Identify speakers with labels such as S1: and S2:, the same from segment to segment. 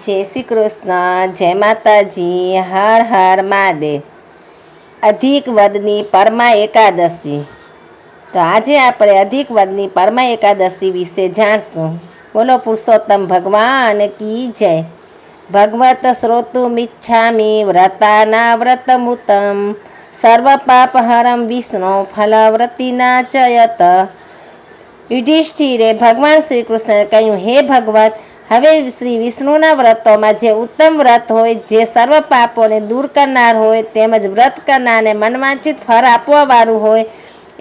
S1: જય શ્રી કૃષ્ણ, જય માતાજી, હર હર મહાદેવ. અધિક વદની પરમા એકાદશી. તો આજે આપણે અધિક વદની પરમા એકાદશી વિશે જાણશું. બોલો પુરુષોત્તમ ભગવાન કી જય. ભગવત શ્રોતુમિચ્છામિ વ્રતાના વ્રતમુતમ સર્વ પાપહરમ વિષ્ણુ ફલવ્રતિના ચયત. યુધિષ્ઠિરે ભગવાન શ્રી કૃષ્ણને કહ્યું, હે ભગવત, હવે શ્રી વિષ્ણુના વ્રતોમાં જે ઉત્તમ વ્રત હોય, જે સર્વ પાપોને દૂર કરનાર હોય, તેમજ વ્રત કરનારને મનવાંછિત ફળ આપવાવાળું હોય,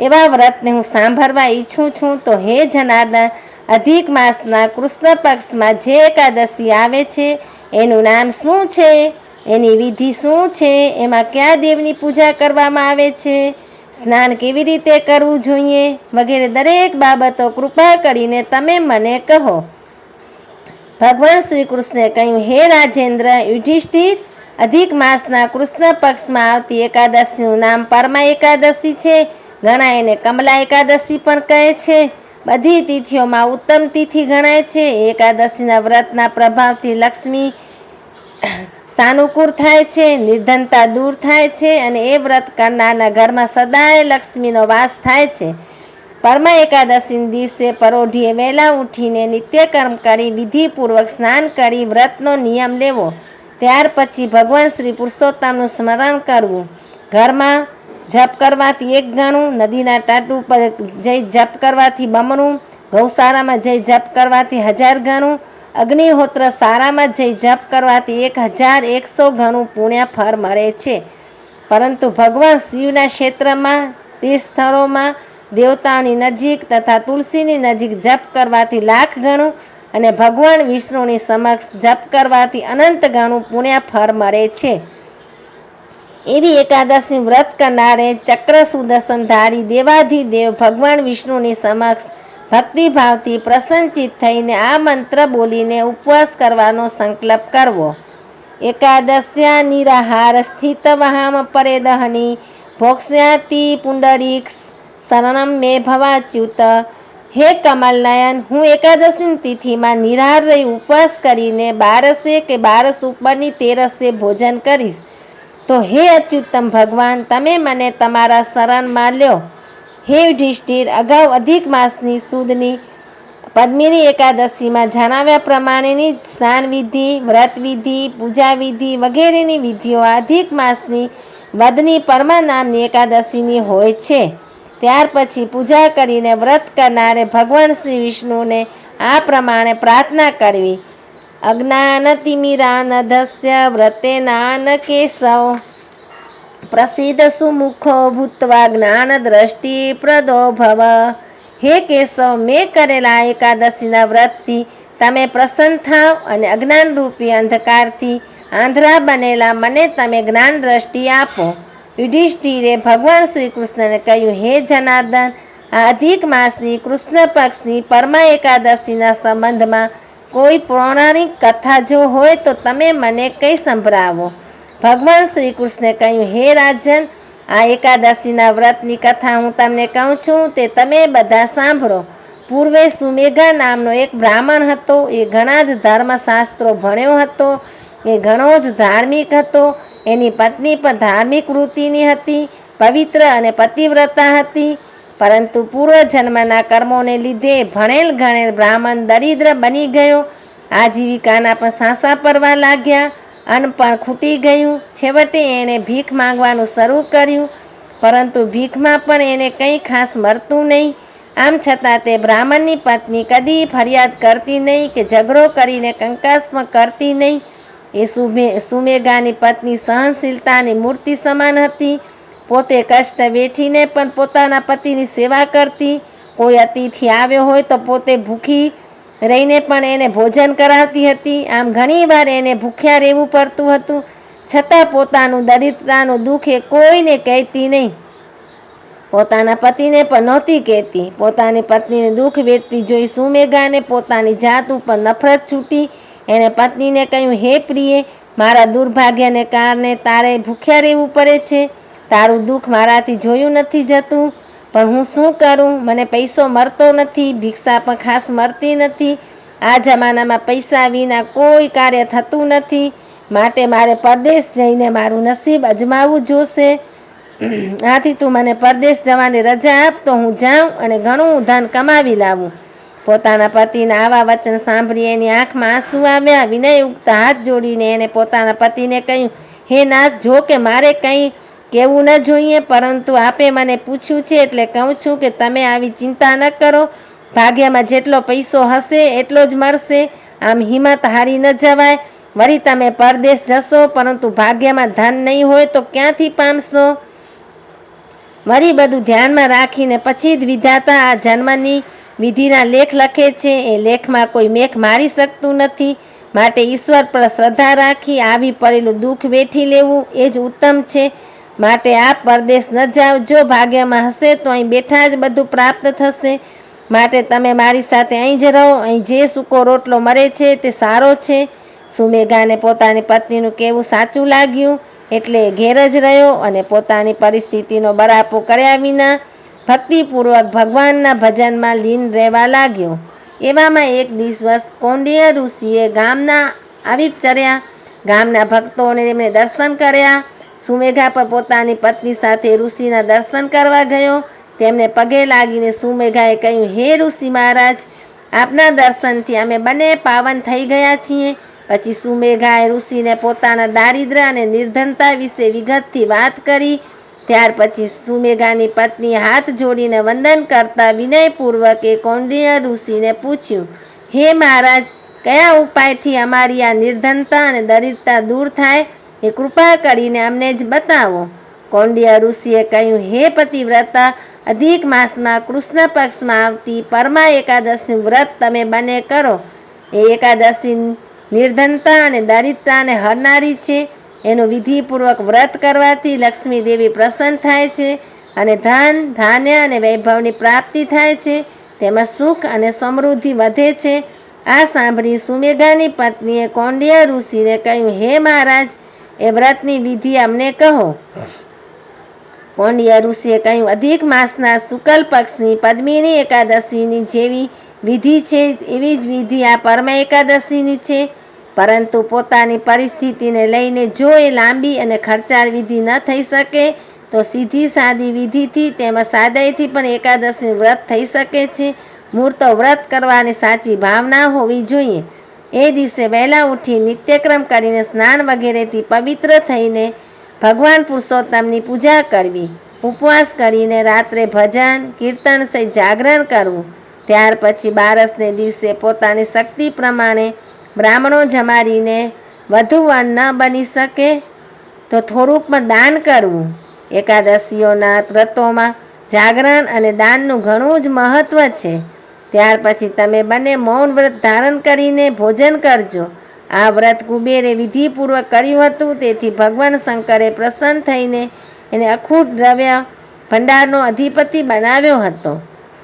S1: એવા વ્રતને હું સાંભળવા ઈચ્છું છું. તો હે જનાર્દન, અધિક માસના કૃષ્ણ પક્ષમાં જે એકાદશી આવે છે એનું નામ શું છે? એની વિધિ શું છે? એમાં કયા દેવની પૂજા કરવામાં આવે છે? સ્નાન કેવી રીતે કરવું જોઈએ? વગેરે દરેક બાબતો કૃપા કરીને તમે મને કહો. ભગવાન શ્રી કૃષ્ણે કહ્યું, હે રાજેન્દ્ર યુધિષ્ઠિર, અધિક માસના કૃષ્ણ પક્ષમાં આવતી એકાદશીનું નામ પરમા એકાદશી છે. ઘણા એને કમલા એકાદશી પણ કહે છે. બધી તિથિઓમાં ઉત્તમ તિથિ ગણાય છે. એકાદશીના વ્રતના પ્રભાવથી લક્ષ્મી સાનુકૂળ થાય છે, નિર્ધનતા દૂર થાય છે અને એ વ્રત કરનારના ઘરમાં સદાય લક્ષ્મીનો વાસ થાય છે. પરમા એકાદશીના દિવસે પરોઢિયે વહેલા ઉઠીને નિત્યકર્મ કરી વિધિપૂર્વક સ્નાન કરી વ્રતનો નિયમ લેવો. ત્યાર પછી ભગવાન શ્રી પુરુષોત્તમનું સ્મરણ કરવું. ઘરમાં જપ કરવાથી 1 ગણું, નદીના તટ ઉપર જઈ જપ કરવાથી 2 ગણું, ગૌશાળામાં જઈ જપ કરવાથી 1000 ગણું, અગ્નિહોત્ર શાળામાં જઈ જપ કરવાથી 1100 ગણું પુણ્ય ફળ મળે છે. પરંતુ ભગવાન શિવના ક્ષેત્રમાં, તીર્થસ્થળોમાં, દેવતાઓની નજીક તથા તુલસીની નજીક જપ કરવાથી 1,00,000 ગણું અને ભગવાન વિષ્ણુની સમક્ષ જપ કરવાથી અનંત ગણું પુણ્ય ફળ મળે છે. એવી એકાદશી વ્રત કરનારે ચક્ર સુદર્શનધારી દેવાધિદેવ ભગવાન વિષ્ણુની સમક્ષ ભક્તિભાવથી પ્રસન્નચિત્ત થઈને આ મંત્ર બોલીને ઉપવાસ કરવાનો સંકલ્પ કરવો. એકાદશ્યા નિરાહાર સ્થિતવહામ પરેદહની ભોક્ષ્યાતિ પુંડરીક શરણમ મે ભવાચ્યુત. હે કમલનયન, હું એકાદશીની તિથિમાં નિરાહાર રહી ઉપવાસ કરીને 12 કે 12 ઉપરની તેરસે ભોજન કરીશ. તો હે અચ્યુતમ ભગવાન, તમે મને તમારા શરણમાં લ્યો. હે યુધિષ્ઠિર, અગાઉ અધિક માસની સુદની પદ્મિની એકાદશીમાં જણાવ્યા પ્રમાણેની સ્નાનવિધિ, વ્રતવિધિ, પૂજાવિધિ વગેરેની વિધિઓ અધિક માસની વદની પરમા નામની એકાદશીની હોય છે. ત્યાર પછી પૂજા કરીને વ્રત કરનારે ભગવાન શ્રી વિષ્ણુને આ પ્રમાણે પ્રાર્થના કરવી. અજ્ઞાનતિમિરાનધસ્ય વ્રતેનાન કેશવ પ્રસિદ્ધ સુમુખો ભૂત્વા જ્ઞાનદ્રષ્ટિ પ્રદો ભવ. હે કેશવ, મેં કરેલા એકાદશીના વ્રતથી તમે પ્રસન્ન થાવ અને અજ્ઞાનરૂપી અંધકારથી આંધળા બનેલા મને તમે જ્ઞાન દ્રષ્ટિ આપો. યુધિષ્ઠિરે ભગવાન શ્રી કૃષ્ણને કહ્યું, હે જનાર્દન, આ અધિક માસની કૃષ્ણ પક્ષની પરમા એકાદશીના સંબંધમાં કોઈ પૌરાણિક કથા જો હોય તો તમે મને કંઈ સંભળાવો. ભગવાન શ્રી કૃષ્ણે કહ્યું, હે રાજન, આ એકાદશીના વ્રતની કથા હું તમને કહું છું, તે તમે બધા સાંભળો. પૂર્વે સુમેઘા નામનો એક બ્રાહ્મણ હતો. એ ઘણા જ ધર્મશાસ્ત્રો ભણ્યો હતો. એ ઘણો જ ધાર્મિક હતો. એની પત્ની પણ ધાર્મિક વૃત્તિની હતી, પવિત્ર અને પતિવ્રતા હતી. પરંતુ પૂર્વજન્મના કર્મોને લીધે ભણેલ ગણેલ બ્રાહ્મણ દરિદ્ર બની ગયો. આજીવિકાના પણ સાંસા પડવા લાગ્યા. અન્ન પણ ખૂટી ગયું. છેવટે એણે ભીખ માંગવાનું શરૂ કર્યું. પરંતુ ભીખમાં પણ એને કંઈ ખાસ મળતું નહીં. આમ છતાં તે બ્રાહ્મણની પત્ની કદી ફરિયાદ કરતી નહીં કે ઝઘડો કરીને કંકાસ પણ કરતી નહીં. એ સુમેઘાની પત્ની સહનશીલતાની મૂર્તિ સમાન હતી. પોતે કષ્ટ વેઠીને પણ પોતાના પતિની સેવા કરતી. કોઈ અતિથિ આવ્યો હોય તો પોતે ભૂખી રહીને પણ એને ભોજન કરાવતી હતી. આમ ઘણીવાર એને ભૂખ્યા રહેવું પડતું હતું. છતાં પોતાનું દરિદ્રતાનું દુઃખ એ કોઈને કહેતી નહીં. પોતાના પતિને પણ નહોતી કહેતી. પોતાની પત્નીને દુઃખ વેઠતી જોઈ સુમેઘાને પોતાની જાત ઉપર નફરત છૂટી. એણે પત્નીને કહ્યું, હે પ્રિયે, મારા દુર્ભાગ્યને કારણે તારે ભૂખ્યા રહેવું પડે છે. તારું દુઃખ મારાથી જોયું નથી જતું. પણ હું શું કરું? મને પૈસો મળતો નથી, ભિક્ષા પણ ખાસ મળતી નથી. આ જમાનામાં પૈસા વિના કોઈ કાર્ય થતું નથી, માટે મારે પરદેશ જઈને મારું નસીબ અજમાવવું જોશે. આથી તું મને પરદેશ જવાની રજા આપ તો હું જાઉં અને ઘણું ધન કમાવી લાવું. પોતાના પતિના આવા વચન સાંભળી એની આંખમાં આંસુ આવ્યા. વિનયયુક્ત હાથ જોડીને એને પોતાના પતિને કહ્યું, હે નાથ, જો કે મારે કંઈ કહેવું ન જોઈએ, પરંતુ આપે મને પૂછ્યું છે એટલે કહું છું કે તમે આવી ચિંતા ન કરો. ભાગ્યમાં જેટલો પૈસો હશે એટલો જ મળશે. આમ હિંમત હારી ન જવાય. વળી તમે પરદેશ જશો, પરંતુ ભાગ્યમાં ધન નહીં હોય તો ક્યાંથી પામશો? વળી બધું ધ્યાનમાં રાખીને પછી જ વિધાતા આ જન્મની વિધિના લેખ લખે છે. એ લેખમાં કોઈ મેઘ મારી શકતું નથી. માટે ઈશ્વર પર શ્રદ્ધા રાખી આવી પડેલું દુઃખ વેઠી લેવું એ જ ઉત્તમ છે. માટે આપ પરદેશ ન જાઓ. જો ભાગ્યમાં હશે તો અહીં બેઠા જ બધું પ્રાપ્ત થશે. માટે તમે મારી સાથે અહીં જ રહો. અહીં જે સૂકો રોટલો મળે છે તે સારો છે. સુમેઘાને પોતાની પત્નીનું કહેવું સાચું લાગ્યું, એટલે ઘેર જ રહ્યો અને પોતાની પરિસ્થિતિનો બરાપો કર્યા વિના ભક્તિપૂર્વક ભગવાનના ભજનમાં લીન રહેવા લાગ્યો. એવામાં એક દિવસ કૌંડિન્ય ઋષિએ ગામના આવી ચર્યા. ગામના ભક્તોને તેમણે દર્શન કર્યા. સુમેઘા પર પોતાની પત્ની સાથે ઋષિના દર્શન કરવા ગયો. તેમને પગે લાગીને સુમેઘાએ કહ્યું, હે ઋષિ મહારાજ, આપના દર્શનથી અમે બંને પાવન થઈ ગયા છીએ. પછી સુમેઘાએ ઋષિને પોતાના દારિદ્ર્ય અને નિર્ધનતા વિશે વિગતથી વાત કરી. ત્યાર પછી સુમેઘાની પત્નીએ હાથ જોડીને વંદન કરતા વિનયપૂર્વક એ કૌંડિન્ય ઋષિને પૂછ્યું, હે મહારાજ, કયા ઉપાયથી અમારી આ નિર્ધનતા અને દરિદ્રતા દૂર થાય એ કૃપા કરીને અમને જ બતાવો. કૌંડિન્ય ઋષિએ કહ્યું, હે પતિવ્રતા, અધિક માસમાં કૃષ્ણ પક્ષમાં આવતી પરમા એકાદશીનું વ્રત તમે બંને કરો. એ એકાદશી નિર્ધનતા અને દરિદ્રતાને હરનારી છે. એનું વિધિપૂર્વક વ્રત કરવાથી લક્ષ્મી દેવી પ્રસન્ન થાય છે અને ધન, ધાન્ય અને વૈભવની પ્રાપ્તિ થાય છે. તેમાં સુખ અને સમૃદ્ધિ વધે છે. આ સાંભળી સુમેઘાની પત્નીએ કૌંડિન્ય ઋષિને કહ્યું, હે મહારાજ, એ વ્રતની વિધિ અમને કહો. કૌંડિન્ય ઋષિએ કહ્યું, અધિક માસના શુક્લ પક્ષની પદ્મિની એકાદશીની જેવી વિધિ છે એવી જ વિધિ આ પરમા એકાદશીની છે. પરંતુ પોતાની પરિસ્થિતિને લઈને જો એ લાંબી અને ખર્ચાળ વિધિ ન થઈ શકે તો સીધી સાદી વિધિથી તેમજ સાદાઈથી પણ એકાદશી વ્રત થઈ શકે છે. મૂળ તો વ્રત કરવાની સાચી ભાવના હોવી જોઈએ. એ દિવસે વહેલા ઉઠી નિત્યક્રમ કરીને સ્નાન વગેરેથી પવિત્ર થઈને ભગવાન પુરુષોત્તમની પૂજા કરવી. ઉપવાસ કરીને રાત્રે ભજન, કીર્તન સહિત જાગરણ કરવું. ત્યાર પછી બારસને દિવસે પોતાની શક્તિ પ્રમાણે બ્રાહ્મણો જમાડીને વધુ અન્ન ન બની શકે તો થોડુંક પણ દાન કરવું. એકાદશીઓના વ્રતોમાં જાગરણ અને દાનનું ઘણું જ મહત્ત્વ છે. ત્યાર પછી તમે બંને મૌન વ્રત ધારણ કરીને ભોજન કરજો. આ વ્રત કુબેરે વિધિપૂર્વક કર્યું હતું, તેથી ભગવાન શંકરે પ્રસન્ન થઈને એને અખૂટ દ્રવ્ય ભંડારનો અધિપતિ બનાવ્યો હતો.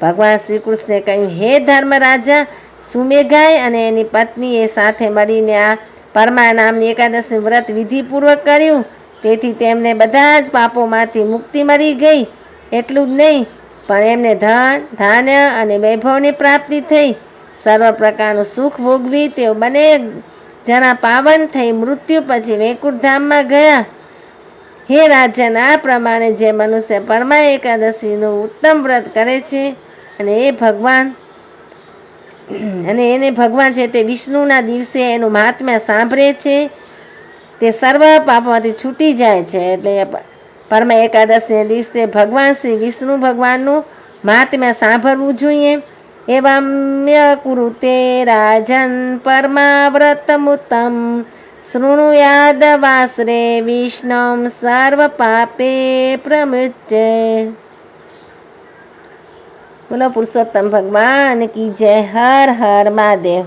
S1: ભગવાન શ્રી કૃષ્ણે કહ્યું, હે ધર્મરાજા, સુમેઘાએ અને એની પત્નીએ સાથે મળીને આ પરમા નામની એકાદશી વ્રત વિધિપૂર્વક કર્યું, તેથી તેમને બધા જ પાપોમાંથી મુક્તિ મળી ગઈ. એટલું જ નહીં, પણ એમને ધન, ધાન્ય અને વૈભવની પ્રાપ્તિ થઈ. સર્વ પ્રકારનું સુખ ભોગવી તેઓ બંને જણા પાવન થઈ મૃત્યુ પછી વૈકુંઠ ધામમાં ગયા. હે રાજન, આ પ્રમાણે જે મનુષ્ય પરમા એકાદશીનું ઉત્તમ વ્રત કરે છે અને એને ભગવાન છે તે વિષ્ણુના દિવસે એનું મહાત્મ્ય સાંભળે છે, તે સર્વ પાપમાંથી છૂટી જાય છે. એટલે પરમા એકાદશીના દિવસે ભગવાન શ્રી વિષ્ણુ ભગવાનનું મહાત્મ્ય સાંભળવું જોઈએ. એવમ્ય કુરુતે રાજન પરમાવ્રતમુત્તમ શૃણુયાદ વાસરે વિષ્ણુમ સર્વ પાપે પ્રમુચ્ય. બોલો પુરુષોત્તમ ભગવાન કી જય. હર હર મહાદેવ.